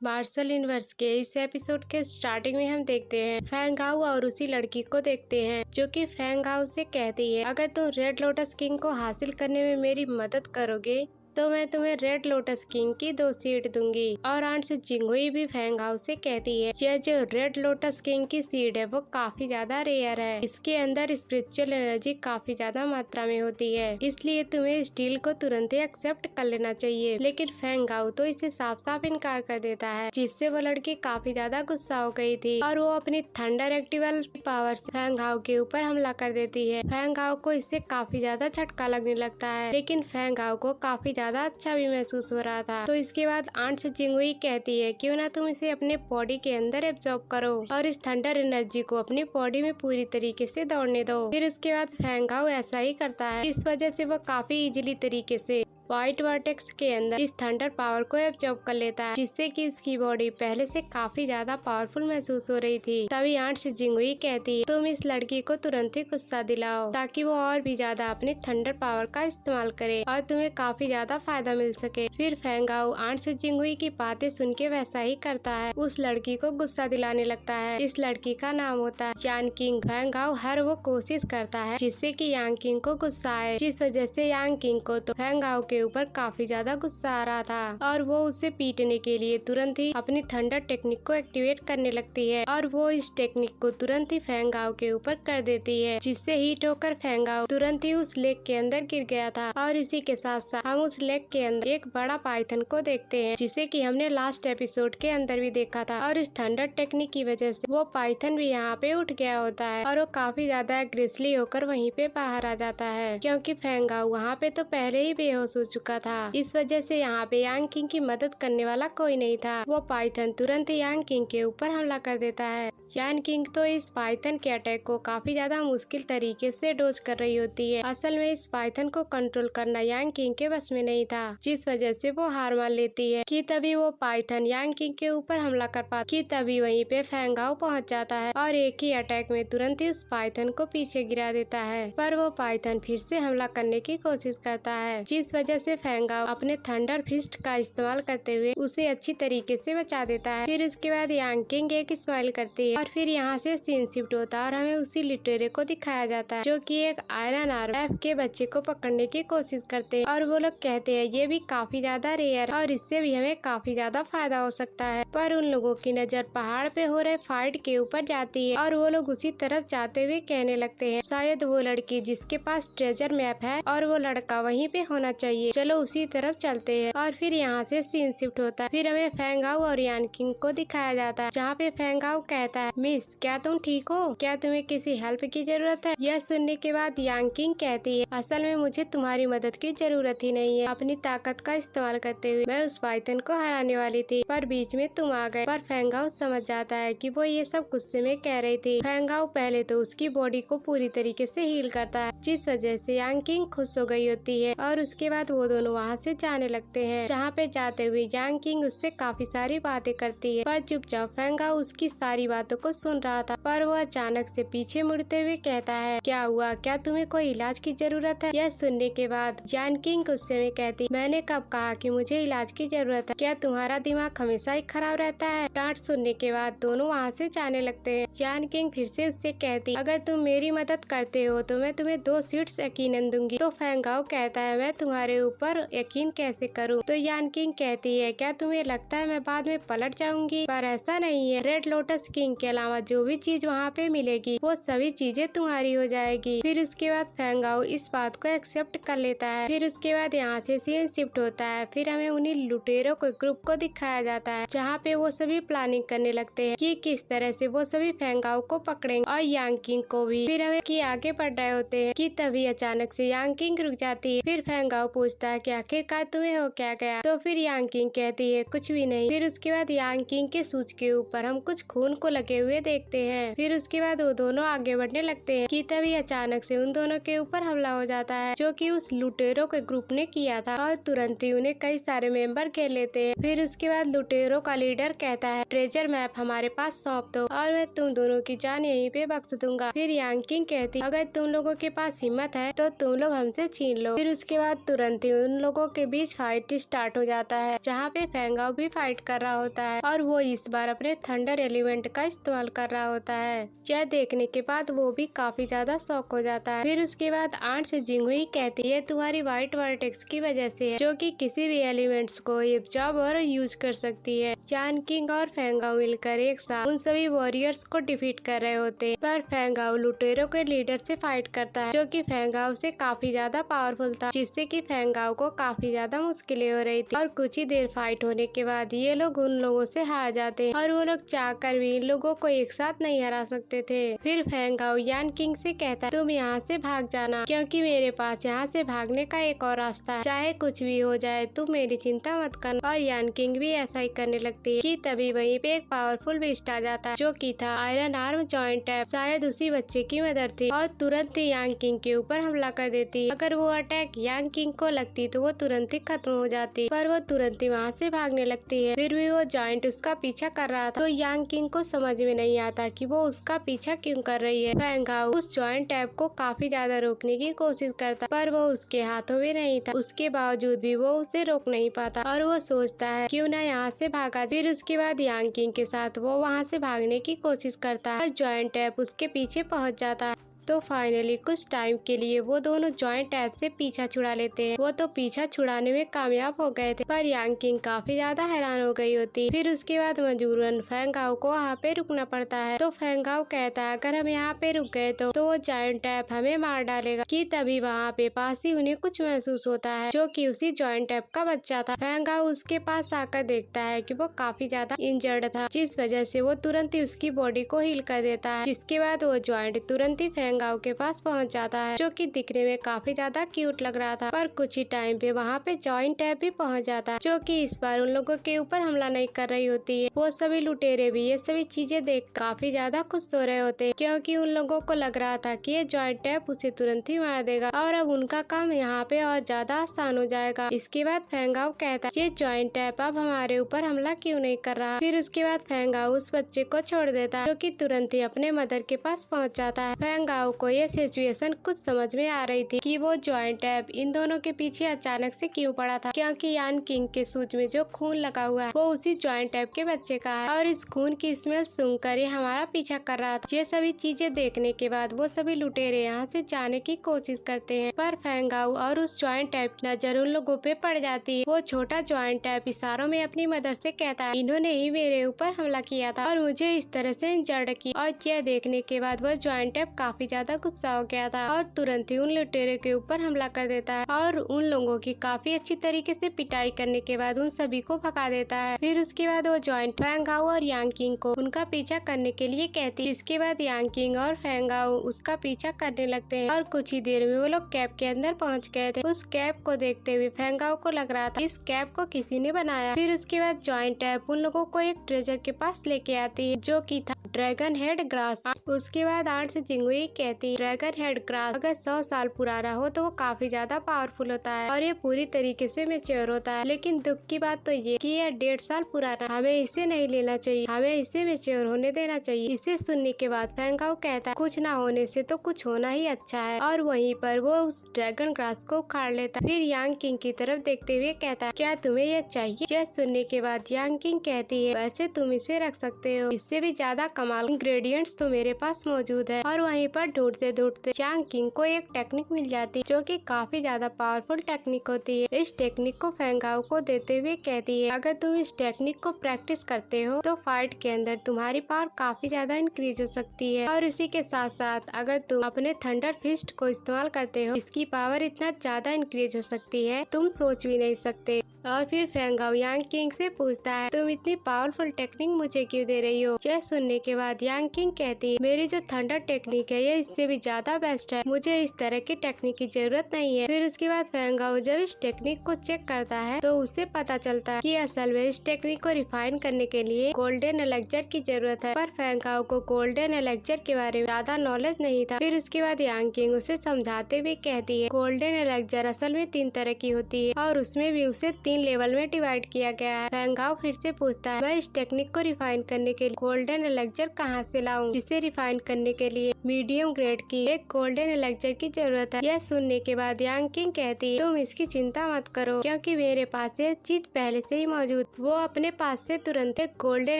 Martial universe के इस episode के स्टार्टिंग में हम देखते हैं फैंग हाउ और उसी लड़की को देखते हैं जो कि फैंग हाउ से कहती है, अगर तुम रेड लोटस किंग को हासिल करने में मेरी मदद करोगे तो मैं तुम्हें रेड लोटस किंग की 2 सीट दूंगी। और आंट से जिंगहुई भी फैंग हाउ से कहती है, यह जो रेड लोटस किंग की सीड है वो काफी ज्यादा रेयर है, इसके अंदर स्पिरिचुअल एनर्जी काफी ज्यादा मात्रा में होती है, इसलिए तुम्हें इस डील को तुरंत ही एक्सेप्ट कर लेना चाहिए। लेकिन फैंग हाउ तो इसे साफ साफ इनकार कर देता है, जिससे वो लड़की काफी ज्यादा गुस्सा हो गई थी और वो अपनी थंडर एक्टिवल पावर से फैंग हाउ के ऊपर हमला कर देती है। फैंग हाउ को इससे काफी ज्यादा झटका लगने लगता है, लेकिन फैंग हाउ को काफी ज्यादा अच्छा भी महसूस हो रहा था। तो इसके बाद आंट से जिंगहुई कहती है, क्यों ना तुम इसे अपने बॉडी के अंदर एब्जॉर्ब करो और इस थंडर एनर्जी को अपनी बॉडी में पूरी तरीके से दौड़ने दो। फिर उसके बाद फैंग हाउ ऐसा ही करता है, इस वजह से वो काफी इजीली तरीके से व्हाइट वर्टेक्स के अंदर इस थंडर पावर को एब्जॉर्ब कर लेता है, जिससे कि इसकी बॉडी पहले से काफी ज्यादा पावरफुल महसूस हो रही थी। तभी आंट से जिंगहुई कहती है, तुम इस लड़की को तुरंत ही गुस्सा दिलाओ ताकि वो और भी ज्यादा अपने थंडर पावर का इस्तेमाल करे और तुम्हें काफी ज्यादा फायदा मिल सके। फिर फैंग हाउ आंट से जिंगहुई की बातें सुन के वैसा ही करता है, उस लड़की को गुस्सा दिलाने लगता है। इस लड़की का नाम होता है यान किंग। फैंग हाउ हर वो कोशिश करता है जिससे कि यांग किंग को गुस्सा आए, जिस वजह से यांग किंग को तो फैंग हाउ के ऊपर काफी ज्यादा गुस्सा आ रहा था और वो उसे पीटने के लिए तुरंत ही अपनी थंडर टेक्निक को एक्टिवेट करने लगती है और वो इस टेक्निक को तुरंत ही फैंग हाउ के ऊपर कर देती है, जिससे हीट होकर फैंग हाउ तुरंत ही उस लेक के अंदर गिर गया था। और इसी के साथ साथ हम उस लेक के अंदर एक बड़ा पाइथन को देखते हैं, जिसे कि हमने लास्ट एपिसोड के अंदर भी देखा था। और इस थंडर टेक्निक की वजह से वो पाइथन भी यहाँ पे उठ गया होता है और वो काफी ज्यादा एग्रेसिवली होकर वहीं पे बाहर आ जाता है, क्योंकि फैंग हाउ वहाँ पे तो पहले ही बेहोश हो चुका था। इस वजह से यहाँ पे यांग किंग की मदद करने वाला कोई नहीं था। वो पाइथन तुरंत ही यांग किंग के ऊपर हमला कर देता है। यांग किंग तो इस पाइथन के अटैक को काफी ज्यादा मुश्किल तरीके से डोज कर रही होती है। असल में इस पाइथन को कंट्रोल करना यांग किंग के बस में नहीं था, जिस वजह से वो हार मान लेती है। कि तभी वो पाइथन यांग किंग के ऊपर हमला कर पाता, कि तभी वहीं पे फैंग हाउ पहुँच जाता है और एक ही अटैक में तुरंत ही उस पाइथन को पीछे गिरा देता है। पर वो पाइथन फिर से हमला करने की कोशिश करता है, जिस वजह से फैंग हाउ अपने थंडर फिस्ट का इस्तेमाल करते हुए उसे अच्छी तरीके से बचा देता है। फिर उसके बाद यांग किंग एक स्माइल करती है और फिर यहाँ से सीन शिफ्ट होता है और हमें उसी लिटरेरी को दिखाया जाता है, जो कि एक आयरन आर्म के बच्चे को पकड़ने की कोशिश करते हैं। और वो लोग कहते हैं ये भी काफी ज्यादा रेयर और इससे भी हमें काफी ज्यादा फायदा हो सकता है। पर उन लोगों की नजर पहाड़ पे हो रहे फाइट के ऊपर जाती है और वो लोग उसी तरफ जाते हुए कहने लगते हैं, शायद वो लड़की जिसके पास ट्रेजर मैप है और वो लड़का वहीं पे होना चाहिए, चलो उसी तरफ चलते हैं। और फिर यहाँ से सीन शिफ्ट होता है, फिर हमें फैंग हाउ और यान किंग को दिखाया जाता है, जहाँ पे फैंग हाउ कहता है, मिस क्या तुम ठीक हो, क्या तुम्हें किसी हेल्प की जरूरत है। यह सुनने के बाद यांग किंग कहती है, असल में मुझे तुम्हारी मदद की जरूरत ही नहीं है, अपनी ताकत का इस्तेमाल करते हुए मैं उस पाइथन को हराने वाली थी, पर बीच में तुम आ गए। पर फैंग हाउ समझ जाता है कि वो ये सब गुस्से में कह रही थी। फैंग हाउ पहले तो उसकी बॉडी को पूरी तरीके से हील करता है, जिस वजह से यांग किंग खुश हो गई होती है और उसके बाद वो दोनों वहाँ से जाने लगते हैं। जहाँ पे जाते हुए यांग किंग उससे काफी सारी बातें करती है, पर चुपचाप फैंग हाउ उसकी सारी बातों को सुन रहा था। पर वो अचानक से पीछे मुड़ते हुए कहता है, क्या हुआ, क्या तुम्हें कोई इलाज की जरूरत है। यह सुनने के बाद यांग किंग गुस्से में कहती, मैंने कब कहा कि मुझे इलाज की जरूरत है, क्या तुम्हारा दिमाग हमेशा ही खराब रहता है। डांट सुनने के बाद दोनों वहाँ से जाने लगते हैं। यांग किंग फिर से उससे कहती, अगर तुम मेरी मदद करते हो तो मैं तुम्हें 2 सीट्स यकीनन दूंगी। तो फैंग हाउ कहता है, मैं तुम्हारे ऊपर यकीन कैसे करूँ। तो यान किंग कहती है, क्या तुम्हें लगता है मैं बाद में पलट जाऊंगी, पर ऐसा नहीं है। रेड लोटस किंग के अलावा जो भी चीज वहाँ पे मिलेगी वो सभी चीजें तुम्हारी हो जाएगी। फिर उसके बाद फैंग हाउ इस बात को एक्सेप्ट कर लेता है। फिर उसके बाद यहाँ से सीन शिफ्ट होता है, फिर हमें उन्हीं लुटेरों के ग्रुप को दिखाया जाता है, जहाँ पे वो सभी प्लानिंग करने लगते हैं कि किस तरह से वो सभी फैंग हाउ को पकड़ेंगे और यांग किंग को भी। फिर हमें कि आगे बढ़ रहे होते हैं कि तभी अचानक से यांग किंग रुक जाती है। फिर फैंग हाउ पूछता है कि आखिरकार तुम्हें हो क्या गया। तो फिर यांग किंग कहती है, कुछ भी नहीं। फिर उसके बाद यांग किंग के सूज के ऊपर हम कुछ खून को लगे लड़के हुए देखते हैं। फिर उसके बाद वो दोनों आगे बढ़ने लगते हैं कि तभी अचानक से उन दोनों के ऊपर हमला हो जाता है, जो कि उस लुटेरों के ग्रुप ने किया था, और तुरंत ही उन्हें कई सारे मेंबर घेर लेते हैं। फिर उसके बाद लुटेरों का लीडर कहता है, ट्रेजर मैप हमारे पास सौंप दो और मैं तुम दोनों की जान यहीं पे बख्श दूंगा। फिर यांग किंग कहती, अगर तुम लोगों के पास हिम्मत है तो तुम लोग हमसे छीन लो। फिर उसके बाद तुरंत ही उन लोगों के बीच फाइट स्टार्ट हो जाता है, जहाँ पे फेंगाओ भी फाइट कर रहा होता है और वो इस बार अपने थंडर एलिमेंट का इस्तेमाल कर रहा होता है। यह देखने के बाद वो भी काफी ज्यादा शॉक हो जाता है। फिर उसके बाद आंट से जिंगुई कहती है, तुम्हारी व्हाइट वर्टेक्स की वजह से है, जो कि किसी भी एलिमेंट्स को एब्जॉर्ब और यूज कर सकती है। यान किंग और फेंगाओ मिलकर एक साथ उन सभी वॉरियर्स को डिफीट कर रहे होते हैं, पर फेंगाओ लुटेरों के लीडर से फाइट करता है, जो कि फेंगाओ से काफी ज्यादा पावरफुल था, जिससे कि फेंगाओ को काफी ज्यादा मुश्किलें हो रही थी। और कुछ ही देर फाइट होने के बाद ये लोग उन लोगों से हार जाते हैं और वो लोग चाहकर भी इन लोगों को एक साथ नहीं हरा सकते थे। फिर फेंगाओ यान किंग से कहता है, तुम यहाँ से भाग जाना, क्योंकि मेरे पास यहाँ से भागने का एक और रास्ता है। चाहे कुछ भी हो जाए तुम मेरी चिंता मत करना। और यान किंग भी ऐसा ही करने लगती है कि तभी वहीं पे एक पावरफुल बीस्ट आ जाता है, जो कि था आयरन आर्म जॉइंट टैप, शायद उसी बच्चे की मदर थी, और तुरंत ही यांग किंग के ऊपर हमला कर देती। अगर वो अटैक यांग किंग को लगती तो वो तुरंत ही खत्म हो जाती, पर वो तुरंत ही वहाँ से भागने लगती है। फिर भी वो जॉइंट उसका पीछा कर रहा था, तो यांग किंग को समझ में नहीं आता कि वो उसका पीछा क्यों कर रही है। फेंगाओ उस जॉइंट टैप को काफी ज्यादा रोकने की कोशिश करता, पर वो उसके हाथों में नहीं था। उसके बावजूद भी वो उसे रोक नहीं पाता और वो सोचता है क्यों ना यहाँ से भागा। फिर उसके बाद यांग किंग के साथ वो वहाँ से भागने की कोशिश करता है और जॉइंट टैप उसके पीछे पहुँच जाता है। तो फाइनली कुछ टाइम के लिए वो दोनों जॉइंट टैप से पीछा छुड़ा लेते हैं। वो तो पीछा छुड़ाने में कामयाब हो गए थे, पर यांग किंग काफी ज्यादा हैरान हो गई होती। फिर उसके बाद मजबूरन फेंगाओ को वहाँ पे रुकना पड़ता है। तो फेंगाओ कहता है, अगर हम यहाँ पे रुक गए तो वो जॉइंट टैप हमें मार डालेगा। कि तभी वहाँ पे पास ही उन्हें कुछ महसूस होता है, जो कि उसी जॉइंट टैप का बच्चा था। फेंगाओ उसके पास आकर देखता है कि वो काफी ज्यादा इंजर्ड था, जिस वजह से वो तुरंत ही उसकी बॉडी को हील कर देता है। जिसके बाद वो जॉइंट तुरंत ही फेंगाओ के पास पहुंच जाता है, जो कि दिखने में काफी ज्यादा क्यूट लग रहा था। पर कुछ ही टाइम पे वहाँ पे जॉइंट टैप भी पहुंच जाता है, जो कि इस बार उन लोगों के ऊपर हमला नहीं कर रही होती है। वो सभी लुटेरे भी ये सभी चीजें देख काफी ज्यादा खुश हो रहे होते हैं, क्योंकि उन लोगों को लग रहा था कि ये जॉइंट टैप उसे तुरंत ही मार देगा और अब उनका काम यहाँ पे और ज्यादा आसान हो जाएगा। इसके बाद फेंगाओ कहता है, ये जॉइंट टैप अब हमारे ऊपर हमला क्यों नहीं कर रहा। फिर उसके बाद फेंगाओ उस बच्चे को छोड़ देता है, जो कि तुरंत ही अपने मदर के पास पहुँच जाता है। फेंगाओ को ये सिचुएशन कुछ समझ में आ रही थी कि वो जॉइंट टैप इन दोनों के पीछे अचानक से क्यों पड़ा था, क्योंकि यान किंग के सूज में जो खून लगा हुआ है वो उसी जॉइंट टैप के बच्चे का है और इस खून की स्मेल सुनकर ये हमारा पीछा कर रहा था। ये सभी चीजें देखने के बाद वो सभी लुटेरे यहाँ से जाने की कोशिश करते हैं, पर फेंगाओ और उस जॉइंट टैप की नजर उन लोगों पे पड़ जाती है। वो छोटा जॉइंट टैप इशारों में अपनी मदर से कहता है, इन्होंने ही मेरे ऊपर हमला किया था और मुझे इस तरह से इंजर्ड किया। और यह देखने के बाद वो जॉइंट टैप काफी ज्यादा गुस्सा हो गया था और तुरंत ही उन लुटेरे के ऊपर हमला कर देता है और उन लोगों की काफी अच्छी तरीके से पिटाई करने के बाद उन सभी को भगा देता है। फिर उसके बाद वो जॉइंट फेंगाओ और यांग किंग को उनका पीछा करने के लिए कहती है। इसके बाद यांग किंग और फेंगाओ उसका पीछा करने लगते हैं और कुछ ही देर में वो लोग कैप के अंदर पहुंच गए थे। उस कैप को देखते हुए फेंगाओ को लग रहा था इस कैप को किसी ने बनाया। फिर उसके बाद जॉइंट टैप उन लोगों को एक ट्रेजर के पास लेके आती है, जो कि था ड्रैगन हेड ग्रास। उसके बाद आंट से जिंगुई कहती है, ड्रैगन हेड ग्रास अगर 100 साल पुराना हो तो वो काफी ज्यादा पावरफुल होता है और ये पूरी तरीके से मैच्योर होता है, लेकिन दुख की बात तो ये कि ये 1.5 साल पुराना, हमें इसे नहीं लेना चाहिए, हमें इसे मैच्योर होने देना चाहिए। इसे सुनने के बाद फेंगाओ कहता है, कुछ ना होने से तो कुछ होना ही अच्छा है, और वहीं पर वो उस ड्रैगन ग्रास को उखाड़ लेता। फिर यांग किंग की तरफ देखते हुए कहता है, क्या तुम्हें ये चाहिए। यह सुनने के बाद यांग किंग कहती है, वैसे तुम इसे रख सकते हो, इससे भी ज्यादा कमाल इंग्रेडिएंट्स तो मेरे पास मौजूद है। और वहीं पर ढूंढते ढूंढते यांग किंग को एक टेक्निक मिल जाती है, जो कि काफी ज्यादा पावरफुल टेक्निक होती है। इस टेक्निक को फेंगाओ को देते हुए कहती है, अगर तुम इस टेक्निक को प्रैक्टिस करते हो तो फाइट के अंदर तुम्हारी पावर काफी ज्यादा इंक्रीज हो सकती है, और इसी के साथ साथ अगर तुम अपने थंडर फिस्ट को इस्तेमाल करते हो, इसकी पावर इतना ज्यादा इंक्रीज हो सकती है तुम सोच भी नहीं सकते। और फिर फेंगाओ यांग किंग से पूछता है तुम इतनी पावरफुल टेक्निक मुझे क्यों दे रही हो। यह सुनने के बाद यांग किंग कहती है मेरी जो थंडर टेक्निक है ये इससे भी ज्यादा बेस्ट है, मुझे इस तरह की टेक्निक की जरूरत नहीं है। फिर उसके बाद फेंगाओ जब इस टेक्निक को चेक करता है तो उसे पता चलता है कि असल में इस टेक्निक को रिफाइन करने के लिए गोल्डन एलेक्जर की जरूरत है, पर फेंगाओ को गोल्डन एलेक्जर के बारे में ज्यादा नॉलेज नहीं था। फिर उसके बाद यांग किंग उसे समझाते हुए कहती है गोल्डन एलेक्जर असल में 3 तरह की होती है और उसमें भी उसे 3 लेवल में डिवाइड किया गया है। फेंगाओ फिर से पूछता है मैं इस टेक्निक को रिफाइन करने के लिए गोल्डन एलेक्जर कहाँ से लाऊं, जिसे रिफाइन करने के लिए मीडियम ग्रेड की एक गोल्डन एलेक्जर की जरूरत है। यह सुनने के बाद यांग किंग कहती है तुम इसकी चिंता मत करो क्योंकि मेरे पास ये चीज पहले से ही मौजूद। वो अपने पास से तुरंत एक गोल्डन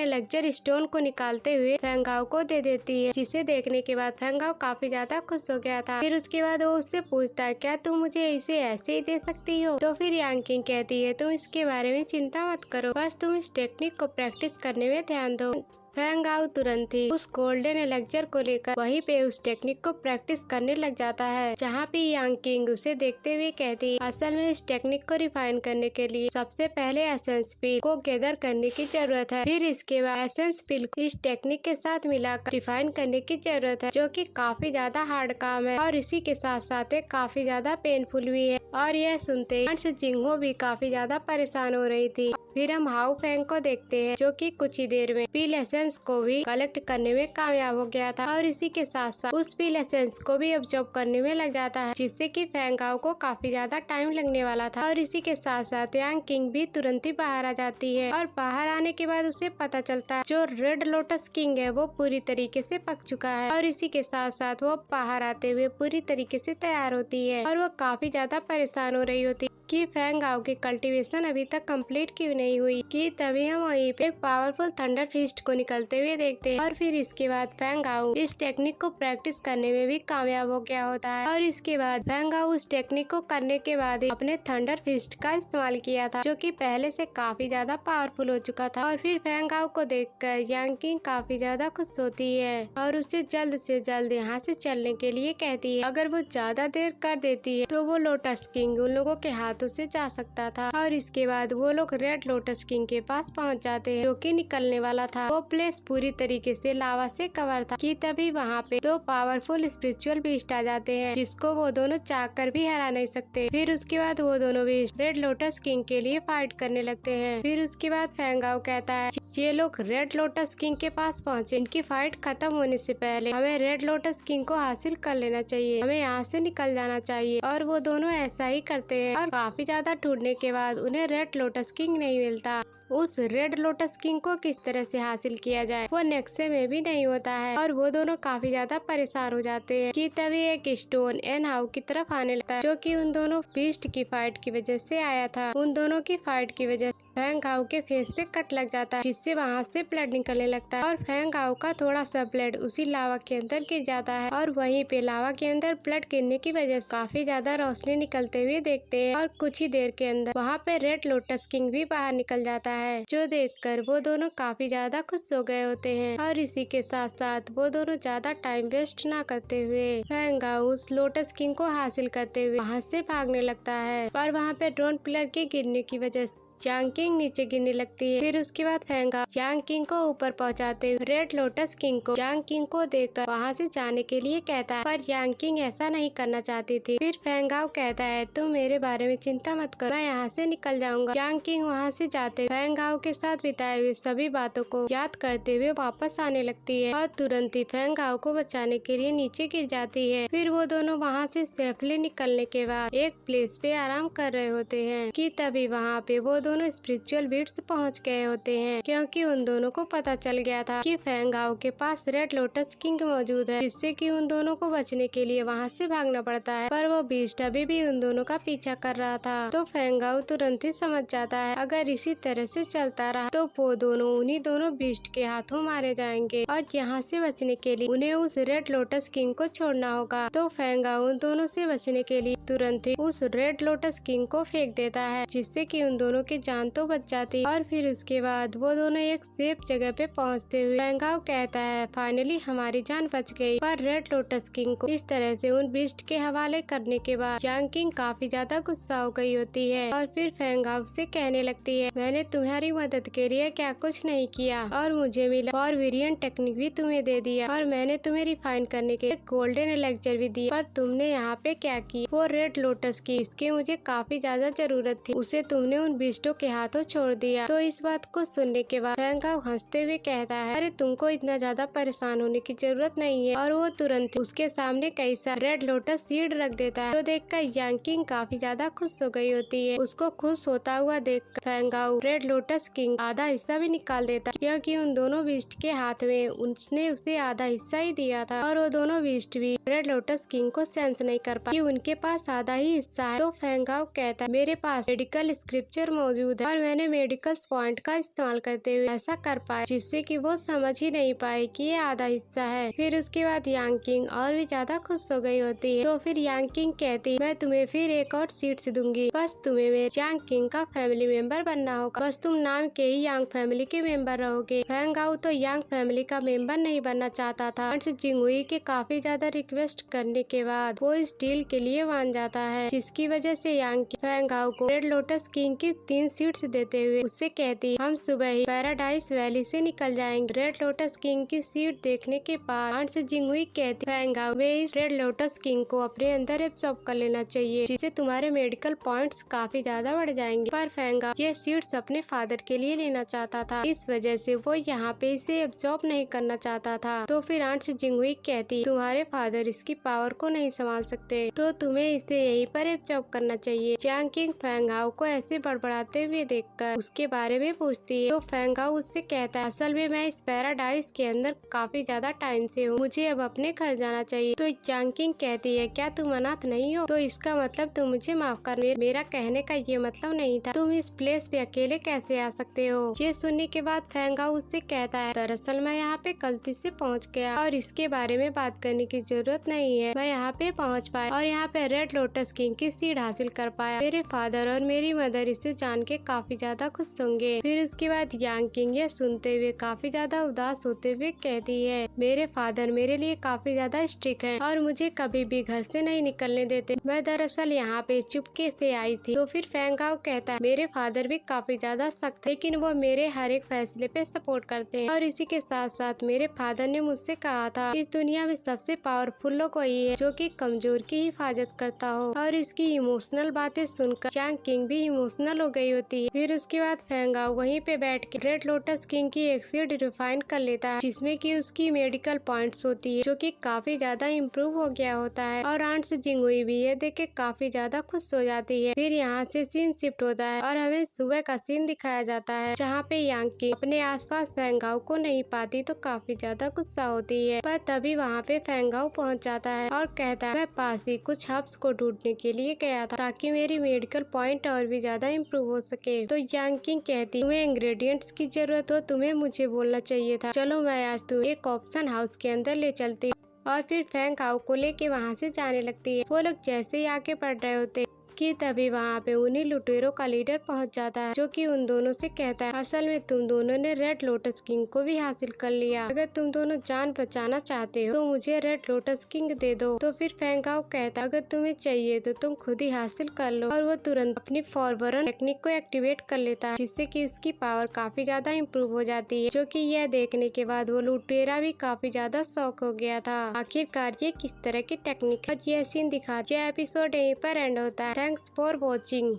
एलेक्जर स्टोन को निकालते हुए फेंगाओ को दे देती है, जिसे देखने के बाद फेंगाओ काफी ज्यादा खुश हो गया था। फिर उसके बाद वो उससे पूछता है क्या तुम मुझे इसे ऐसे ही दे सकती हो। तो फिर यांग किंग कहती है तुम इसके बारे में चिंता मत करो, बस तुम इस टेक्निक को प्रैक्टिस करने में ध्यान दो। फेंगाओ तुरंत ही उस गोल्डन एलेक्जर को लेकर वहीं पे उस टेक्निक को प्रैक्टिस करने लग जाता है, जहाँ पे यांग किंग उसे देखते हुए कहती है असल में इस टेक्निक को रिफाइन करने के लिए सबसे पहले एसेंस पिल को गैदर करने की जरूरत है, फिर इसके बाद एसेंस पिल इस टेक्निक के साथ मिलाकर रिफाइन करने की जरूरत है, जो कि काफी ज्यादा हार्ड काम है और इसी के साथ साथ काफी ज्यादा पेनफुल भी है। और यह सुनते ही जिंगहो भी काफी ज्यादा परेशान हो रही थी। फिर हम हाउ फेंग को देखते हैं जो कि कुछ ही देर में पिल एसेंस को भी कलेक्ट करने में कामयाब हो गया था और इसी के साथ साथ उस पिल एसेंस को भी ऑब्जर्व करने में लग जाता है, जिससे कि फेंगाओ को काफी ज्यादा टाइम लगने वाला था। और इसी के साथ साथ यांग किंग भी तुरंत ही बाहर आ जाती है और बाहर आने के बाद उसे पता चलता है जो रेड लोटस किंग है वो पूरी तरीके से पक चुका है और इसी के साथ साथ वो बाहर आते हुए पूरी तरीके से तैयार होती है और वो काफी ज्यादा परेशान हो रही होती कि फेंगाओ की कल्टीवेशन अभी तक कंप्लीट क्यों नहीं हुई। कि तभी हम वहीं पे एक पावरफुल थंडर फिस्ट को निकलते हुए देखते हैं और फिर इसके बाद फेंगाओ इस टेक्निक को प्रैक्टिस करने में भी कामयाब हो गया होता है और इसके बाद फेंगाओ उस टेक्निक को करने के बाद अपने थंडर फिस्ट का इस्तेमाल किया था, जो कि पहले से काफी ज्यादा पावरफुल हो चुका था। और फिर फेंगाओ को देखकर यांग किंग काफी ज्यादा खुश होती है और उसे जल्द से जल्द यहाँ से चलने के लिए कहती है। अगर वो ज्यादा देर कर देती है तो वो लोटस किंग उन लोगों के हाथों से जा सकता था। और इसके बाद वो लोग रेड लोटस किंग के पास पहुंच जाते हैं, जो कि निकलने वाला था। वो प्लेस पूरी तरीके से लावा से कवर था कि तभी वहाँ पे 2 पावरफुल स्पिरिचुअल बीस्ट आ जाते हैं, जिसको वो दोनों चाह कर भी हरा नहीं सकते। फिर उसके बाद वो दोनों बीस्ट रेड लोटस किंग के लिए फाइट करने लगते हैं। फिर उसके बाद फेंगाओ कहता है ये लोग रेड लोटस किंग के पास पहुँचे, इनकी फाइट खत्म होने से पहले हमें रेड लोटस किंग को हासिल कर लेना चाहिए, हमें यहाँ से निकल जाना चाहिए। और वो दोनों ऐसा ही करते हैं और काफी ज्यादा ढूंढने के बाद उन्हें रेड लोटस किंग नहीं मिलता। उस रेड लोटस किंग को किस तरह से हासिल किया जाए वो नेक्से में भी नहीं होता है और वो दोनों काफी ज्यादा परेशान हो जाते हैं। कि तभी एक स्टोन एन हाउ की तरफ आने लगता है, जो कि उन दोनों बीस्ट की फाइट की वजह से आया था। उन दोनों की फाइट की वजह फेंगाओ के फेस पे कट लग जाता है, जिससे वहाँ से ब्लड निकलने लगता है और फेंगाओ का थोड़ा सा ब्लड उसी लावा के अंदर गिर जाता है और वहीं पे लावा के अंदर ब्लड गिरने की वजह से काफी ज्यादा रोशनी निकलते हुए देखते हैं और कुछ ही देर के अंदर वहाँ पे रेड लोटस किंग भी बाहर निकल जाता है, जो देखकर वो दोनों काफी ज्यादा खुश हो गए होते हैं। और इसी के साथ साथ वो दोनों ज्यादा टाइम वेस्ट ना करते हुए फेंगाओ उस लोटस किंग को हासिल करते हुए वहाँ से भागने लगता है। पर वहाँ पे ड्रोन पिलर के गिरने की वजह से यांग किंग नीचे गिरने लगती है। फिर उसके बाद फेंगाओ यांग किंग को ऊपर पहुंचाते हुए रेड लोटस किंग को यांग किंग को देखकर वहां से जाने के लिए कहता है, पर यांग किंग ऐसा नहीं करना चाहती थी। फिर फेंगाओ कहता है तुम मेरे बारे में चिंता मत करो, मैं यहाँ से निकल जाऊंगा। यांग किंग वहाँ से जाते फेंगाओ के साथ बिताए हुए सभी बातों को याद करते हुए वापस आने लगती है और तुरंत ही फेंगाओ को बचाने के लिए नीचे गिर जाती है। फिर वो दोनों वहाँ से सेफली निकलने के बाद एक प्लेस पे आराम कर रहे होते हैं कि तभी वहाँ पे वो दोनों स्पिरिचुअल बीट्स पहुंच गए होते हैं, क्योंकि उन दोनों को पता चल गया था कि फेंगाओ के पास रेड लोटस किंग मौजूद है, जिससे कि उन दोनों को बचने के लिए वहां से भागना पड़ता है। पर वो बीस्ट अभी भी उन दोनों का पीछा कर रहा था। तो फेंगाओ तुरंत ही समझ जाता है अगर इसी तरह से चलता रहा तो वो दोनों उन्हीं दोनों बीस्ट के हाथों मारे जाएंगे और यहाँ से बचने के लिए उन्हें उस रेड लोटस किंग को छोड़ना होगा। तो फेंगाओ उन दोनों से बचने के लिए तुरंत ही उस रेड लोटस किंग को फेंक देता है, जिससे कि उन दोनों के जान तो बच जाती और फिर उसके बाद वो दोनों एक सेफ जगह पे पहुंचते हुए फेंगाओ कहता है फाइनली हमारी जान बच गई। पर रेड लोटस किंग को इस तरह से उन बीस्ट के हवाले करने के बाद यांग किंग काफी ज्यादा गुस्सा हो गई होती है और फिर फेंगाओ से कहने लगती है मैंने तुम्हारी मदद के लिए क्या कुछ नहीं किया और मुझे मिला और वेरिएंट टेक्निक भी तुम्हें दे दिया और मैंने तुम्हें रिफाइन करने के गोल्डन एलेक्सर भी दिया, पर तुमने यहाँ पे क्या किया? वो रेड लोटस की इसकी मुझे काफी ज्यादा जरूरत थी, उसे तुमने उन बीस्टों के हाथों छोड़ दिया। तो इस बात को सुनने के बाद फेंगाओ हंसते हुए कहता है अरे तुमको इतना ज्यादा परेशान होने की जरूरत नहीं है और वो तुरंत उसके सामने कई सारे रेड लोटस सीड रख देता है। तो देखकर यांग किंग काफी ज्यादा खुश हो गई होती है। उसको खुश होता हुआ देखकर फेंगाओ रेड लोटस किंग आधा हिस्सा भी निकाल देता है क्योंकि उन दोनों बीस्ट के हाथ में उसने उसे आधा हिस्सा ही दिया था और वो दोनों बीस्ट भी रेड लोटस किंग को सेंस नहीं कर पाए कि उनके पास आधा ही हिस्सा है। तो फेंगाओ कहता है मेरे पास मेडिकल स्क्रिप्चर मौजूद है और मैंने मेडिकल पॉइंट का इस्तेमाल करते हुए ऐसा कर पाया जिससे कि वो समझ ही नहीं पाए कि ये आधा हिस्सा है। फिर उसके बाद यांग किंग और भी ज्यादा खुश हो गई होती है। तो फिर यांग किंग कहती है मैं तुम्हें फिर एक और सीट्स दूंगी, बस तुम्हें मेरे यांग किंग का फैमिली मेंबर बनना होगा, बस तुम नाम के ही यांग फैमिली के मेंबर रहोगे। फेंगाओ तो यांग फैमिली का मेंबर नहीं बनना चाहता था। जिंगुई के काफी ज्यादा रिक्वेस्ट करने के बाद वो इस डील के लिए मान जाता है, जिसकी वजह से यांग फेंगाओ को रेड लोटस किंग की 3 सीट्स देते हुए उससे कहती हम सुबह ही पैराडाइज वैली से निकल जाएंगे। रेड लोटस किंग की सीट देखने के बाद जिंगुई कहती फेंगाओ वे इस रेड लोटस किंग को अपने अंदर एब्सॉर्ब कर लेना चाहिए, जिससे तुम्हारे मेडिकल पॉइंट्स काफी ज्यादा बढ़ जाएंगे। पर फेंगाओ ये सीट्स अपने फादर के लिए लेना चाहता था, इस वजह से वो यहाँ पे इसे एब्सॉर्ब नहीं करना चाहता था। तो फिर आंट जिंगुई कहती तुम्हारे फादर इसकी पावर को नहीं संभाल सकते, तो तुम्हें इसे यहीं पर एब्सॉर्ब करना चाहिए। यांग किंग फेंगाओ को ऐसे बड़बड़ाते हुए देखकर उसके बारे में पूछती है। तो फेंगाओ उससे कहता है असल में मैं इस पैराडाइज के अंदर काफी ज्यादा टाइम से हूँ, मुझे अब अपने घर जाना चाहिए। तो यांग किंग कहती है क्या तुम अनाथ नहीं हो? तो इसका मतलब तुम मुझे माफ कर, मेरा कहने का ये मतलब नहीं था, तुम इस प्लेस पे अकेले कैसे आ सकते हो? ये सुनने के बाद फेंगाओ उससे कहता है दरअसल मैं यहाँ पे गलती से पहुँच गया और इसके बारे में बात करने की जरूरत नहीं है, मैं यहाँ पे पहुँच पाया और यहाँ पे रेड लोटस किंग की सीट हासिल कर पाया। मेरे फादर और मेरी मदर इसे जान के काफी ज्यादा खुश होंगे। फिर उसके बाद यांग किंग ये सुनते हुए काफी ज्यादा उदास होते हुए कहती है मेरे फादर मेरे लिए काफी ज्यादा स्ट्रिक्ट है और मुझे कभी भी घर से नहीं निकलने देते, मैं दरअसल यहाँ पे चुपके से आई थी। तो फिर फेंगाओ कहता है मेरे फादर भी काफी ज्यादा सख्त, लेकिन वो मेरे हर एक फैसले पे सपोर्ट करते हैं और इसी के साथ साथ मेरे फादर ने मुझसे कहा था इस दुनिया में सबसे पावरफुल लोग वही है जो कि कमजोर की हिफाजत करता हो। और इसकी इमोशनल बातें सुनकर यांग किंग भी इमोशनल हो गई होती है। फिर उसके बाद फेंगाओ वहीं पे बैठ के रेड लोटस किंग की एक सीट रिफाइन कर लेता है, जिसमें कि उसकी मेडिकल पॉइंट्स होती है जो कि काफी ज्यादा इम्प्रूव हो गया होता है। और आंट से जिंगुई भी ये देख के काफी ज्यादा खुश हो जाती है। फिर यहाँ से सीन शिफ्ट होता है और हमें सुबह का सीन दिखाया जाता है, जहाँ पे यांग किंग अपने आसपास फेंगाओ को नहीं पाती तो काफी ज्यादा गुस्सा होती है। पर तभी वहाँ पे फेंगाओ पहुँच जाता है और कहता है मैं पास ही कुछ हर्ब्स को ढूंढने के लिए गया था ताकि मेरी मेडिकल पॉइंट और भी ज्यादा इम्प्रूव हो सके। तो यांग किंग कहती तुम्हें इंग्रेडिएंट्स की जरूरत हो तुम्हें मुझे बोलना चाहिए था, चलो मैं आज तुम्हें एक ऑप्शन हाउस के अंदर ले चलती और फिर फेंगाओ को लेके वहाँ से जाने लगती है। वो लोग जैसे ही आगे बढ़ रहे होते कि तभी वहाँ पे उन्हीं लुटेरों का लीडर पहुँच जाता है, जो कि उन दोनों से कहता है असल में तुम दोनों ने रेड लोटस किंग को भी हासिल कर लिया, अगर तुम दोनों जान बचाना चाहते हो तो मुझे रेड लोटस किंग दे दो। तो फिर फेंगाओ कहता अगर तुम्हें चाहिए तो तुम खुद ही हासिल कर लो और वो तुरंत अपनी फॉरवर्ड टेक्निक को एक्टिवेट कर लेता है, जिससे कि उसकी पावर काफी ज्यादा इम्प्रूव हो जाती है। जो कि यह देखने के बाद वो लुटेरा भी काफी ज्यादा शौक हो गया था आखिरकार ये किस तरह की टेक्निक है। और यह सीन दिखा, यह एपिसोड यहीं पर एंड होता है। Thanks for watching.